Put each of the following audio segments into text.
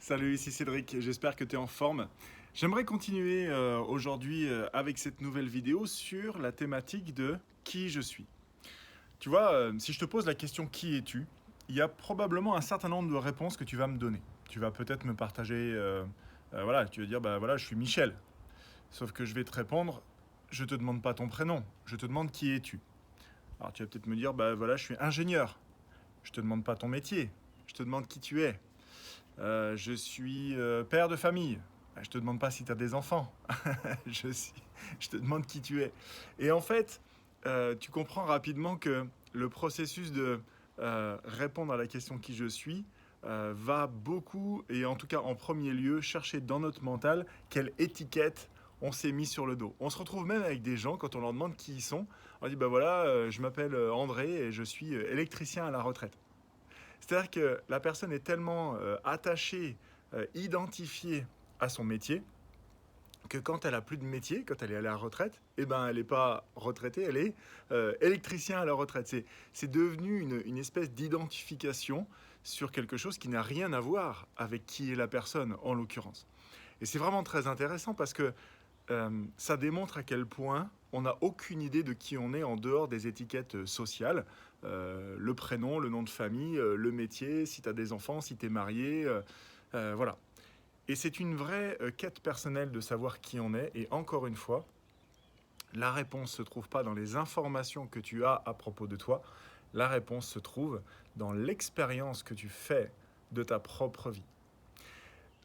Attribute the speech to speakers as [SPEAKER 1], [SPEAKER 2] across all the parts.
[SPEAKER 1] Salut, ici Cédric, j'espère que tu es en forme. J'aimerais continuer aujourd'hui avec cette nouvelle vidéo sur la thématique de qui je suis. Tu vois, si je te pose la question qui es-tu, il y a probablement un certain nombre de réponses que tu vas me donner. Tu vas peut-être me partager, voilà, tu vas dire, bah voilà, je suis Michel. Sauf que je vais te répondre, je te demande pas ton prénom, je te demande qui es-tu. Alors tu vas peut-être me dire, bah voilà, je suis ingénieur. Je te demande pas ton métier, je te demande qui tu es. Je suis père de famille. Je te demande pas si tu as des enfants. je, suis- je te demande qui tu es. Et en fait, tu comprends rapidement que le processus de répondre à la question qui je suis va beaucoup, et en tout cas en premier lieu, chercher dans notre mental quelle étiquette on s'est mis sur le dos. On se retrouve même avec des gens, quand on leur demande qui ils sont, on dit bah voilà, je m'appelle André et je suis électricien à la retraite. C'est-à-dire que la personne est tellement attachée, identifiée à son métier, que quand elle a plus de métier, quand elle est à la retraite, eh ben elle n'est pas retraitée, elle est électricien à la retraite. C'est devenu une espèce d'identification sur quelque chose qui n'a rien à voir avec qui est la personne, en l'occurrence. Et c'est vraiment très intéressant parce que ça démontre à quel point on n'a aucune idée de qui on est en dehors des étiquettes sociales. Le prénom, le nom de famille, le métier, si tu as des enfants, si tu es marié, voilà. Et c'est une vraie quête personnelle de savoir qui on est. Et encore une fois, la réponse ne se trouve pas dans les informations que tu as à propos de toi. La réponse se trouve dans l'expérience que tu fais de ta propre vie.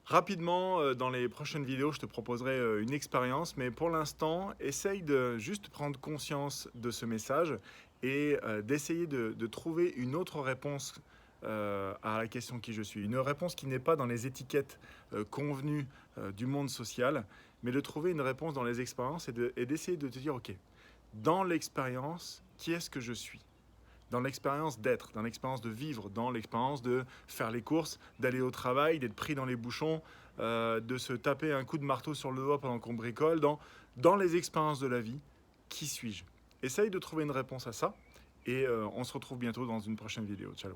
[SPEAKER 1] Rapidement, dans les prochaines vidéos, je te proposerai une expérience, mais pour l'instant, essaye de juste prendre conscience de ce message et d'essayer de trouver une autre réponse à la question qui je suis. Une réponse qui n'est pas dans les étiquettes convenues du monde social, mais de trouver une réponse dans les expériences et d'essayer de te dire, ok, dans l'expérience, qui est-ce que je suis ? Dans l'expérience d'être, dans l'expérience de vivre, dans l'expérience de faire les courses, d'aller au travail, d'être pris dans les bouchons, de se taper un coup de marteau sur le doigt pendant qu'on bricole, dans les expériences de la vie, qui suis-je ? Essaye de trouver une réponse à ça et on se retrouve bientôt dans une prochaine vidéo. Ciao.